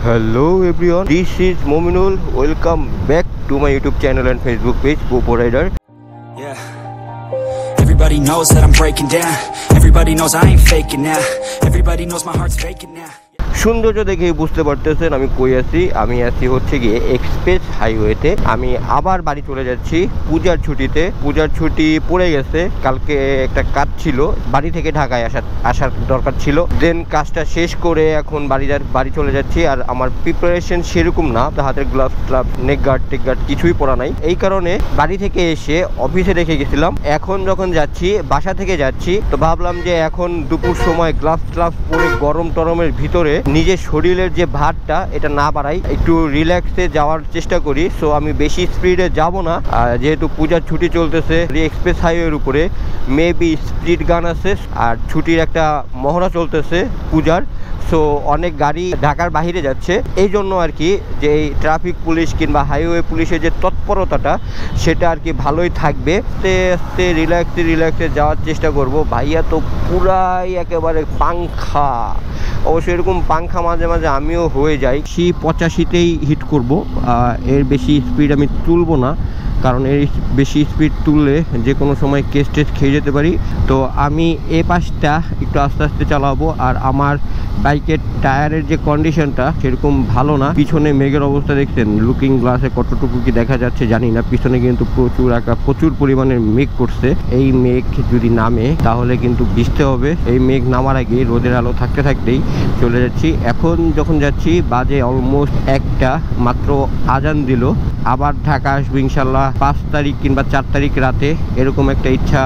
Hello everyone, this is Mominul. Welcome back to my YouTube channel and Facebook page, Popo Rider. Yeah. Everybody knows that I'm breaking down. Everybody knows I ain't faking now. Everybody knows my heart's faking now. সৌন্দর্য দেখেই বুঝতে পারতেছেন আমি কই আছি। আমি আছি হচ্ছে গিয়ে এক্সপ্রেস হাইওয়েতে। আমি আবার বাড়ি চলে যাচ্ছি পূজার ছুটিতে। পূজার ছুটি পড়ে গেছে, কালকে একটা কাজ ছিল, বাড়ি থেকে ঢাকায় আসার দরকার ছিল। দেন কাজটা শেষ করে এখন বাড়ি চলে যাচ্ছি। আর আমার প্রিপারেশন সেরকম না, হাতের গ্লাভস নেক গার্ড টেক গার্ড কিছুই পরা নাই। এই কারণে বাড়ি থেকে এসে অফিসে রেখে গেছিলাম। এখন যখন যাচ্ছি, বাসা থেকে যাচ্ছি, তো ভাবলাম যে এখন দুপুর সময় গ্লাভস পরে গরম টরমের ভিতরে নিজের শরীরের যে ভারটা এটা না বাড়াই, একটু রিল্যাক্সে যাওয়ার চেষ্টা করি। সো আমি বেশি স্পিডে যাব না, যেহেতু পূজার ছুটি চলতেছে। এক্সপ্রেস হাইওয়ের উপরে মেবি স্পিড গান আছে আর ছুটির একটা মহড়া চলতেছে পূজার। সো অনেক গাড়ি ঢাকার বাইরে যাচ্ছে, এই জন্য আর কি যে এই ট্রাফিক পুলিশ কিংবা হাইওয়ে পুলিশের যে তৎপরতাটা সেটা আর কি ভালোই থাকবে। আস্তে আস্তে রিল্যাক্সে যাওয়ার চেষ্টা করব। ভাইয়া তো পুরাই একেবারে পাংখা, অবশ্য এরকম পাংখা মাঝে মাঝে আমিও হয়ে যাই। 85তেই হিট করব, এর বেশি স্পিড আমি তুলব না, কারণ এর বেশি স্পিড তুললে যে কোনো সময় কেস খেয়ে যেতে পারি। তো আমি এই পাশটা একটু আস্তে আস্তে চালাবো। আর আমার বাইকের টায়ারের যে কন্ডিশনটা সেরকম ভালো না। পিছনে মেঘের অবস্থা দেখছেন, লুকিং গ্লাসে কতটুকু কি দেখা যাচ্ছে জানি না। পিছনে কিন্তু প্রচুর পরিমাণের মেঘ করছে। এই মেঘ যদি নামে তাহলে কিন্তু ভিজতে হবে। এই মেঘ নামার আগে রোদের আলো থাকতেই চলে যাচ্ছি। এখন যখন যাচ্ছি বাজে অলমোস্ট 1টা, মাত্র আজান দিল। আবার ঢাকা আসবো ইনশাল্লাহ 5 তারিখ কিংবা 4 তারিখ রাতে, এরকম একটা ইচ্ছা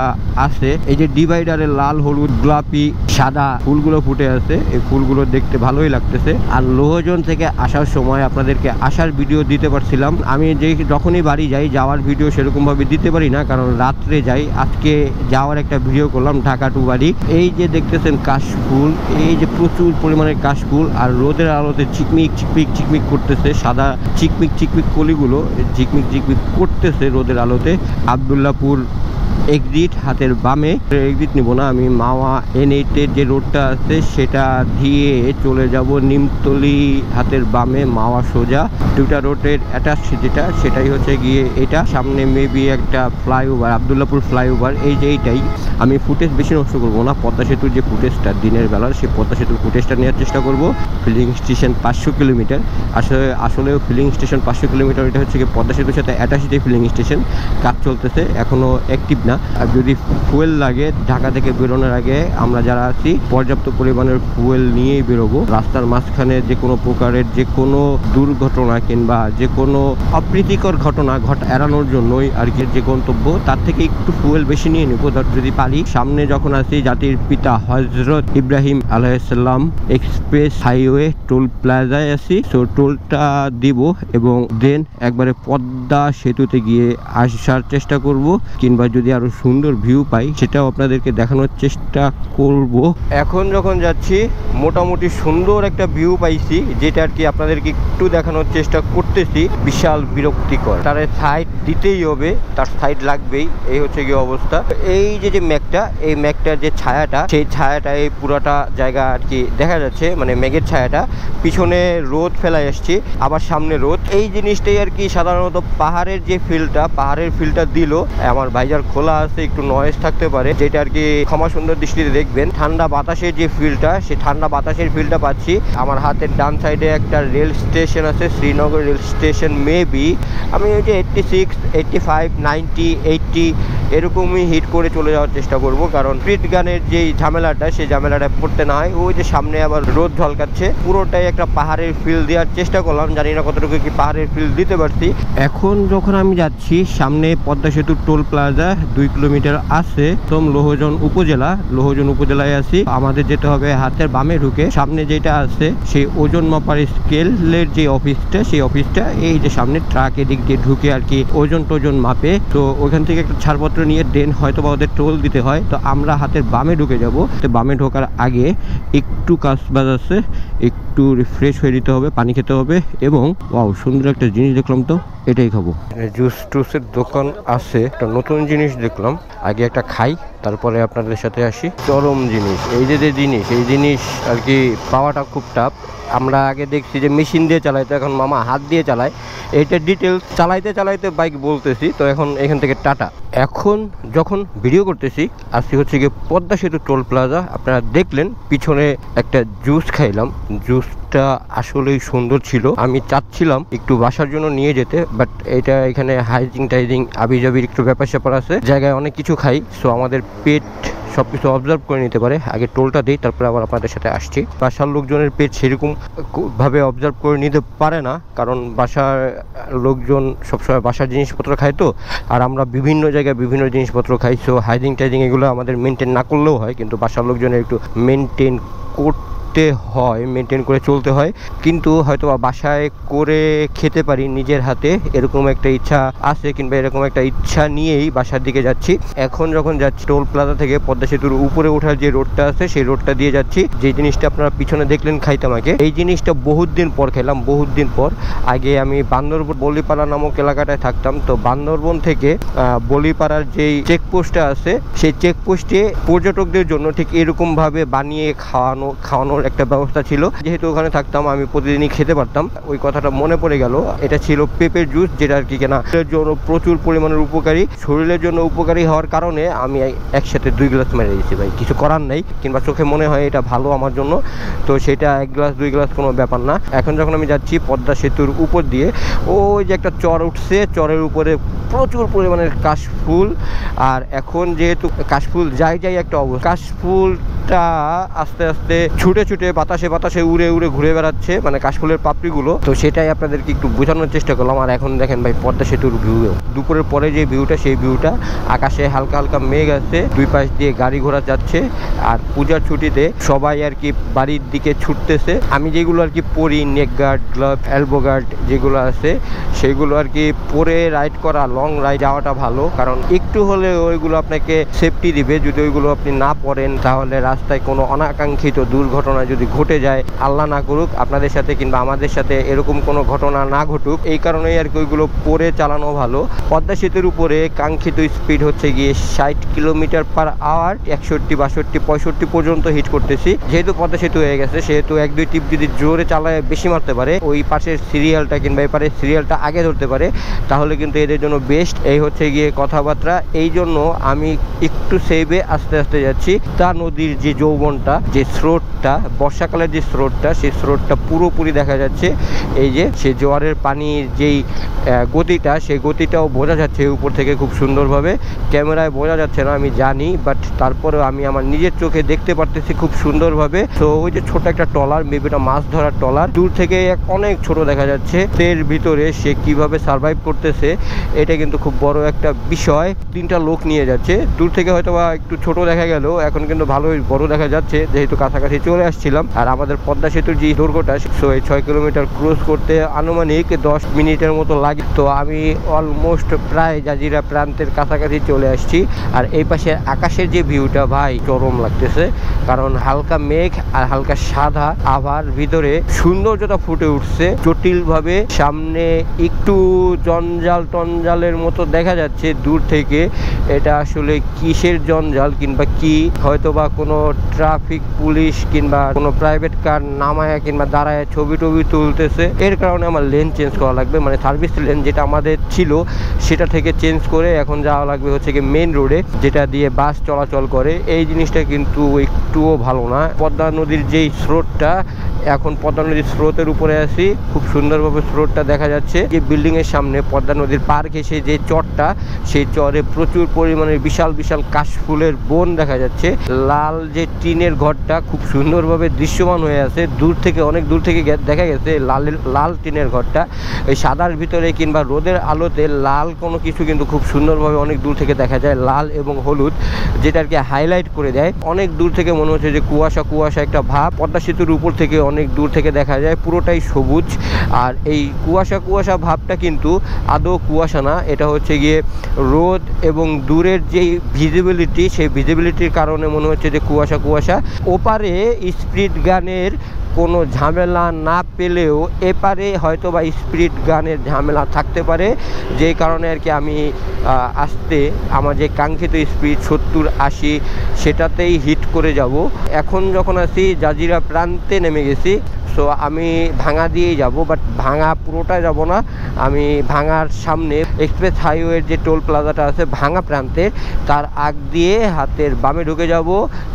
আছে। এই যে ডিভাইডারে লাল হলুদ গোলাপি সাদা ফুলগুলো ফুটে আছে, এই ফুলগুলো দেখতে ভালোই লাগতেছে। আর লোহজন থেকে আসার সময় আপনাদেরকে আসার ভিডিও দিতে পারছিলাম। আমি যখনই বাড়ি যাই যাওয়ার ভিডিও সেরকমভাবে দিতে পারি না, কারণ রাত্রে যাই। আজকে যাওয়ার একটা ভিডিও করলাম ঢাকা টু বাড়ি। এই যে দেখতেছেন কাশফুল, এই যে প্রচুর পরিমাণে কাশফুল, আর রোদের আলোতে চিকমিক করতেছে। সাদা চিকমিক কলিগুলো ঝিকমিক করতেছে রোদের আলোতে। আবদুল্লাপুর এক্সিট হাতের বামে, এক্সিট নিব না আমি, মাওয়া N8-এর যে রোডটা আছে সেটা দিয়ে চলে যাব নিমতলি হাতের বামে, মাওয়া সোজা। দুটা রোডের অ্যাটাচ সেটাই হচ্ছে গিয়ে এটা। সামনে মেবি একটা ফ্লাইওভার, আবদুল্লাপুর ফ্লাইওভার। এই যে এইটাই। আমি ফুটেজ বেশি নষ্ট করবো না, পদ্মা সেতুর যে ফুটেজটা দিনের বেলার, সেই পদ্মা সেতুর ফুটেজটা নেওয়ার চেষ্টা করব। ফিলিং স্টেশন 500 কিলোমিটার, আসলেও ফিলিং স্টেশন 500 কিলোমিটার। এটা হচ্ছে কি পদ্মা সেতুর সাথে অ্যাটাচড ফিলিং স্টেশন, কাজ চলতেছে, এখনও অ্যাক্টিভ না। আর যদি ফুয়েল লাগে ঢাকা থেকে বেরোনোর আগে আমরা যারা আছি পর্যাপ্ত পরিমাণের ফুয়েল নিয়েই বেরোবো। রাস্তার মাঝখানে যে কোনো প্রকারের যে কোনো দুর্ঘটনা কিংবা যে কোনো অপ্রীতিকর ঘটনা এড়ানোর জন্যই আর কি যে গন্তব্য, তার থেকে একটু ফুয়েল বেশি নিয়ে নেবো যদি পারি। সামনে যখন আছি জাতির পিতা হযরত ইব্রাহিম আলাইহিসসালাম এক্সপ্রেস হাইওয়ে টোল প্লাজায় আছি। তো টোলটা দিব এবং দেন একবারে পদ্মা সেতুতে গিয়ে আসার চেষ্টা করব, কিংবা যদি আরো সুন্দর ভিউ পাই সেটাও আপনাদেরকে দেখানোর চেষ্টা করব। এখন যখন যাচ্ছি মোটামুটি সুন্দর একটা ভিউ পাইছি, যেটা আর কি আপনাদেরকে একটু দেখানোর চেষ্টা করতেছি। বিশাল বিরক্তিকর, তার সাইড দিতেই হবে, তার সাইড লাগবেই, এই হচ্ছে কি অবস্থা। এই যে মেঘটা, এই মেঘটার যে ছায়াটা, সেই ছায়াটা এই পুরোটা জায়গা আর কি দেখা যাচ্ছে, মানে মেঘের ছায়াটা। পিছনে রোদ ফেলায় আসছি, আবার সামনে রোদ। এই জিনিসটাই আর কি সাধারণত পাহাড়ের যে ফিলটা দিল। আমার ভাইজার খোলা আছে, একটু নয়েজ থাকতে পারে, যেটা আর কি ক্ষমা সুন্দর দৃষ্টিতে দেখবেন। ঠান্ডা বাতাসের যে ফিলটা, সেই ঠান্ডা বাতাসের ফিলটা পাচ্ছি। আমার হাতের ডান সাইডে একটা রেল স্টেশন আছে, শ্রীনগর রেল স্টেশন। মেবি আমি ওই যে 86, 85, 90, 80 এরকমই হিট করে চলে যাওয়ার চেষ্টা করব, কারণ স্পিড গানের যে ঝামেলাটা সেই ঝামেলাটা পড়তে না হয়। ওই যে সামনে আবার রোদ ঝলকাচ্ছে, পুরোটাই একটা পাহাড়ের ফিল দেওয়ার চেষ্টা করলাম। জানি না কতটুকু কি পাহাড়ের ফিল দিতে পারছি। এখন যখন আমি যাচ্ছি সামনে পদ্মা সেতুর টোল প্লাজা 2 কিলোমিটার আছে, তো লোহজন উপজেলায় আছি। আমাদের যেতে হবে হাতের বামে ঢুকে, সামনে যেটা আছে সেই ওজন মাপার স্কেলের যে অফিসটা, সেই অফিসটা এই যে সামনে ট্রাক এদিক দিয়ে ঢুকে আর কি ওজন টোজন মাপে। তো ওইখান থেকে একটা ছাড়পত্র নিয়ে দেন হয়তো বা ওদের টোল দিতে হয়। হয়। তো আমরা হাতের বামে ঢুকে যাব। তো বামে ঢোকার আগে একটু কাজ বাজ আছে, একটু রিফ্রেশ হয়ে নিতে হবে, পানি খেতে হবে এবং ওয়াও সুন্দর একটা জিনিস দেখলাম, তো এটাই খাবো। জুস টুসের দোকান আছে, একটা নতুন জিনিস দেখলাম, আগে একটা খাই তারপরে আপনাদের সাথে আসি। চরম জিনিস, এই যে জিনিস, এই জিনিস আর কি পাওয়াটা খুব টাফ। আমরা আগে দেখছি যে মেশিন দিয়ে চালাইতো, এখন মামা হাত দিয়ে চালায়। এইটা ডিটেলস চালাইতে চালাইতে বাইক বলতেছি। তো এখন এখান থেকে টাটা। এখন যখন ভিডিও করতেছি আসছি হচ্ছে গিয়ে পদ্মা সেতু টোল প্লাজা। আপনারা দেখলেন পিছনে একটা জুস খাইলাম, জুসটা আসলেই সুন্দর ছিল। আমি চাচ্ছিলাম একটু বাসার জন্য নিয়ে যেতে, বাট এটা এখানে হাইজিং আবিজাবির একটু ব্যাপার স্যাপার আছে, জায়গায় অনেক কিছু খাই, সো আমাদের পেট সবকিছু অবজার্ভ করে নিতে পারে। আগে টোলটা দিই, তারপরে আবার আপনাদের সাথে আসছি। বাসার লোকজনের পেট সেরকম ভাবে অবজার্ভ করে নিতে পারে না, কারণ বাসার লোকজন সবসময় বাসার জিনিসপত্র খায় তো, আর আমরা বিভিন্ন জায়গায় বিভিন্ন জিনিসপত্র খাই। সো হাইজিং এগুলো আমাদের মেনটেন না করলেও হয়, কিন্তু বাসার লোকজনের একটু মেনটেন হয়, মেনটেন করে চলতে হয়। কিন্তু হয়তো বাসায় করে খেতে পারি নিজের হাতে, এরকম একটা ইচ্ছা আছে, কিংবা এরকম একটা ইচ্ছা নিয়েই বাসার দিকে যাচ্ছি। এখন যখন যাচ্ছি টোল প্লাজা থেকে পদ্মা সেতুর উপরে ওঠার যে রোডটা আছে সেই রোডটা দিয়ে যাচ্ছি। যে জিনিসটা আপনারা পিছনে দেখলেন খাইতাম আগে, এই জিনিসটা বহুত দিন পর খেলাম, বহুত দিন পর। আগে আমি বান্দরবন বলিপাড়া নামক এলাকাটায় থাকতাম, তো বান্দরবন থেকে বলিপাড়ার যেই চেকপোস্টটা আছে সেই চেকপোস্টে পর্যটকদের জন্য ঠিক এরকম ভাবে বানিয়ে খাওয়ানোর একটা ব্যবস্থা ছিল। যেহেতু ওখানে থাকতাম আমি প্রতিদিনই খেতে পারতাম, ওই কথাটা মনে পড়ে গেল। এটা ছিল পেঁপের জুস, যেটা আর কি কেনা শরীরের জন্য প্রচুর পরিমাণের উপকারী। শরীরের জন্য উপকারী হওয়ার কারণে আমি একসাথে 2 গ্লাস মেরে দিয়েছি ভাই, কিছু করার নেই, কিংবা চোখে মনে হয় এটা ভালো আমার জন্য, তো সেটা 1 গ্লাস 2 গ্লাস কোনো ব্যাপার না। এখন যখন আমি যাচ্ছি পদ্মা সেতুর উপর দিয়ে, ওই যে একটা চর উঠছে, চরের উপরে প্রচুর পরিমাণের কাশফুল। আর এখন যেহেতু কাশফুল যাই একটা অবস্থা, কাশফুলটা আস্তে আস্তে ছুটে বাতাসে উড়ে ঘুরে বেড়াচ্ছে, মানে কাশফুলের পাপড়িগুলো। তো সেটাই আপনাদেরকে একটু বোঝানোর চেষ্টা করলাম। আর এখন দেখেন ভাই পদ্মা সেতুর ভিউ, দুপুরের পরে যে ভিউটা, সেই ভিউটা, আকাশে হালকা হালকা মেঘ আছে, দুই পাশ দিয়ে গাড়ি ঘোড়া যাচ্ছে। আর পূজার ছুটিতে সবাই আর কি বাড়ির দিকে ছুটতেছে। আমি যেগুলো আর কি পরি, নেক গার্ড, গ্লাভ, এলবো গার্ড যেগুলো আছে, সেগুলো আর কি পরে রাইড করা, লং রাইড যাওয়াটা ভালো, কারণ একটু হলে ওইগুলো আপনাকে সেফটি দিবে। যদি ওইগুলো আপনি না পরেন তাহলে রাস্তায় কোনো অনাকাঙ্ক্ষিত দুর্ঘটনা যদি ঘটে যায়, আল্লাহ না করুক আপনাদের সাথে কিংবা আমাদের সাথে এরকম কোনো ঘটনা না ঘটুক, এই কারণেই আর কি ওইগুলো পরে চালানো ভালো। পদ্মা সেতুর উপরে কাঙ্ক্ষিত স্পিড হচ্ছে গিয়ে 60 কিলোমিটার/আওয়ার, 61, 62, 65 পর্যন্ত হিট করতেছি। যেহেতু পদ্মা সেতু হয়ে গেছে, সেহেতু 1-2 টিপ যদি জোরে চালায় বেশি মারতে পারে, ওই পাশের সিরিয়ালটা কিংবা এই পাশের সিরিয়ালটা আগে ধরতে পারে, তাহলে কিন্তু এদের জন্য বেস্ট। এই হচ্ছে গিয়ে কথাবার্তা। এই জন্য আমি একটু সেভে আস্তে আস্তে যাচ্ছি। তা নদীর যে যৌবনটা, যে স্রোতটা, বর্ষাকালের যে স্রোতটা, সেই স্রোতটা পুরোপুরি দেখা যাচ্ছে। এই যে সে জোয়ারের পানির যেই গতিটা, সেই গতিটাও বোঝা যাচ্ছে উপর থেকে খুব সুন্দরভাবে। ক্যামেরায় বোঝা যাচ্ছে না আমি জানি, বাট তারপরেও আমি আমার নিজের চোখে দেখতে পারতেছি খুব সুন্দরভাবে। তো ওই যে ছোট একটা ট্রলার, মেবি এটা মাছ ধরার ট্রলার, দূর থেকে অনেক ছোট দেখা যাচ্ছে। এর ভিতরে সে কিভাবে সার্ভাইভ করতেছে, এটা কিন্তু খুব বড় একটা বিষয়। 3টা লোক নিয়ে যাচ্ছে, দূর থেকে হয়তো বা একটু ছোট দেখা গেল, এখন কিন্তু ভালোই বড় দেখা যাচ্ছে, যেহেতু কাছাকাছি চলে আসছিলাম। আর আমাদের পদ্মা সেতুর যে দৈর্ঘ্যটা, 6 কিলোমিটার ক্রস করতে আনুমানিক 10 মিনিটের মতো লাগে। তো আমি অলমোস্ট প্রায় জাজিরা প্রান্তের কাছাকাছি চলে আসছি। আর এই পাশে আকাশের যে ভিউটা ভাই চরম লাগতেছে, কারণ হালকা মেঘ আর হালকা সাদা, আবার ভিতরে সৌন্দর্যতা ফুটে উঠছে জটিলভাবে। সামনে একটু জঞ্জালের মতো দেখা যাচ্ছে দূর থেকে, এটা আসলে কিসের জঞ্জাল কিংবা কি, হয়তো বা কোনো ট্রাফিক পুলিশ কিংবা কোনো প্রাইভেট কার নামায় কিংবা দাঁড়ায় ছবি তুলতেছে। এর কারণে আমার লেন চেঞ্জ করা লাগবে, মানে সার্ভিস লেন যেটা আমাদের ছিল সেটা থেকে চেঞ্জ করে এখন যাওয়া লাগবে হচ্ছে কি মেন রোডে, যেটা দিয়ে বাস চলাচল করে। এই জিনিসটা কিন্তু একটুও ভালো না। পদ্মা নদীর যেই স্রোতটা, এখন পদ্মা নদীর স্রোতের উপরে আছি, খুব সুন্দরভাবে স্রোতটা দেখা যাচ্ছে। যে বিল্ডিং এর সামনে পদ্মা নদীর পার ঘেঁষে যে চরটা, সেই চরে প্রচুর পরিমাণে বিশাল কাশফুলের বন দেখা যাচ্ছে। লাল যে টিনের ঘরটা খুব সুন্দরভাবে দৃশ্যমান হয়ে আছে, অনেক দূর থেকে দেখা গেছে লাল টিনের ঘরটা। এই সাদার ভিতরে কিংবা রোদের আলোতে লাল কোনো কিছু কিন্তু খুব সুন্দরভাবে অনেক দূর থেকে দেখা যায়, লাল এবং হলুদ, যেটা আর কি হাইলাইট করে দেয়। অনেক দূর থেকে মনে হচ্ছে যে কুয়াশা একটা ভাব। পদ্মা সেতুর উপর থেকে অনেক দূর থেকে দেখা যায় পুরোটাই সবুজ। আর এই কুয়াশা কুয়াশা ভাবটা কিন্তু আদৌ কুয়াশা না, এটা হচ্ছে গিয়ে রোদ এবং দূরের যেই ভিজিবিলিটি, সেই ভিজিবিলিটির কারণে মনে হচ্ছে যে কুয়াশা কুয়াশা। ওপারে স্পিড গানের কোনো ঝামেলা না পেলেও এপারে হয়তো বা স্পিড গানের ঝামেলা থাকতে পারে, যেই কারণে আর কি আমি আসতে আমার যে কাঙ্ক্ষিত স্পিড 70-80 সেটাতেই হিট করে যাব। এখন যখন আসি জাজিরা প্রান্তে নেমে গেছি, সো আমি ভাঙা দিয়েই যাব, বাট ভাঙা পুরোটা যাব না, আমি ভাঙার সামনে এক্সপ্রেস হাইওয়ের যে টোল প্লাজাটা আছে ভাঙা প্রান্তের, তার আগ দিয়ে হাতের বামে ঢুকে যাব,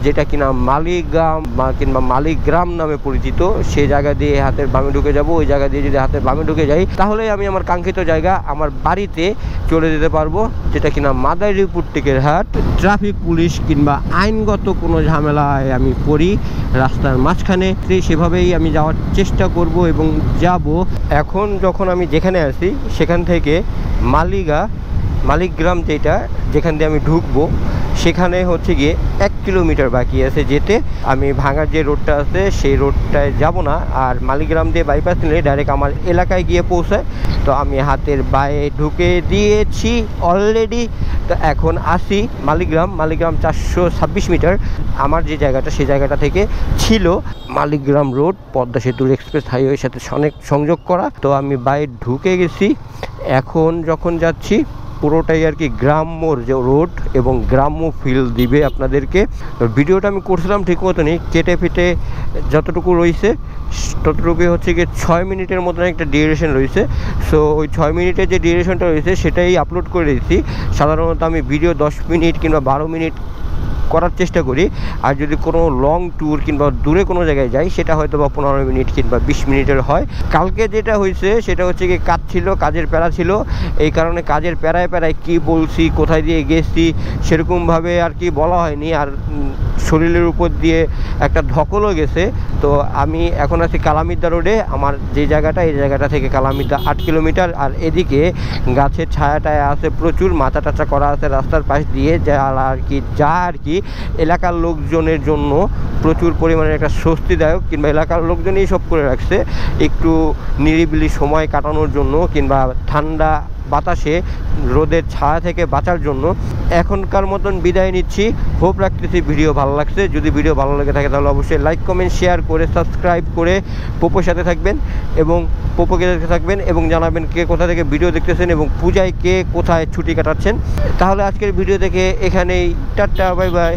যেটা কিনা মালিগ্রাম কিংবা মালিগ্রাম নামে পরিচিত। সেই জায়গা দিয়ে হাতের বামে ঢুকে যাব। ওই জায়গা দিয়ে যদি হাতের বামে ঢুকে যাই তাহলে আমি আমার কাঙ্ক্ষিত জায়গা আমার বাড়িতে চলে যেতে পারবো, যেটা কিনা মাদারীপুর টেকেরহাট। ট্রাফিক পুলিশ কিংবা আইনগত কোনো ঝামেলায় আমি পড়ি রাস্তার মাঝখানে, সেভাবেই আমি যাওয়ার চেষ্টা করব এবং যাব। এখন যখন আমি যেখানে আছি সেখান থেকে মালিগ্রাম যেখান দিয়ে আমি ঢুকবো সেখানে হচ্ছে গিয়ে 1 কিলোমিটার বাকি আছে যেতে। আমি ভাঙার যে রোডটা আছে সেই রোডটায় যাব না, আর মালিগ্রাম দিয়ে বাইপাস নিলে ডাইরেক্ট আমার এলাকায় গিয়ে পৌঁছায়। তো আমি হাতের বায়ে ঢুকে দিয়েছি অলরেডি। তো এখন আসি মালিগ্রাম 426 মিটার। আমার যে জায়গাটা সেই জায়গাটা থেকে ছিল মালিগ্রাম রোড পদ্মা সেতুর এক্সপ্রেস হাইওয়ের সাথে সংযোগ করা। তো আমি বায়ে ঢুকে গেছি। এখন যখন যাচ্ছি পুরোটাই আর কি গ্রাম্য যে রোড এবং গ্রাম্য ফিল দিবে আপনাদেরকে। ভিডিওটা আমি করছিলাম ঠিক মতনই, কেটে ফেটে যতটুকু রয়েছে ততটুকুই হচ্ছে গিয়ে 6 মিনিটের মতন একটা ডিউরেশন রয়েছে। সো ওই 6 মিনিটের যে ডিউরেশনটা রয়েছে সেটাই আপলোড করে দিয়েছি। সাধারণত আমি ভিডিও 10 মিনিট কিংবা 12 মিনিট করার চেষ্টা করি, আর যদি কোনো লং ট্যুর কিংবা দূরে কোনো জায়গায় যাই সেটা হয়তো বা 15 মিনিট কিংবা 20 মিনিটের হয়। কালকে যেটা হয়েছে সেটা হচ্ছে কি কাজ ছিল, কাজের প্যারা ছিল, এই কারণে কাজের প্যারায় কি বলছি, কোথায় দিয়ে গেছি সেরকমভাবে আর কি বলা হয়নি, আর শরীরের উপর দিয়ে একটা ধকলও গেছে। তো আমি এখন আছি কালামিদ্দা রোডে। আমার যে জায়গাটা এই জায়গাটা থেকে কালামিদ্দা 8 কিলোমিটার। আর এদিকে গাছের ছায়াটায় আছে প্রচুর, মাথা টাচা করা আছে রাস্তার পাশ দিয়ে, যা আর কি এলাকার লোকজনের জন্য প্রচুর পরিমাণে একটা স্বস্তিদায়ক, কিংবা এলাকার লোকজনই সব করে রাখছে একটু নিরিবিলি সময় কাটানোর জন্য কিংবা ঠান্ডা বাতাসে রোদের ছায়া থেকে বাঁচার জন্য। এখনকার মতন বিদায় নিচ্ছি। হোপ রাখতেছি ভিডিও ভালো লাগছে। যদি ভিডিও ভালো লেগে থাকে তাহলে অবশ্যই লাইক কমেন্ট শেয়ার করে সাবস্ক্রাইব করে পোপোর সাথে থাকবেন এবং পোপোকে দেখতে থাকবেন এবং জানাবেন কে কোথা থেকে ভিডিও দেখতেছেন এবং পূজায় কে কোথায় ছুটি কাটাচ্ছেন। তাহলে আজকের ভিডিও দেখে এখানেই টাটা, বাই বাই।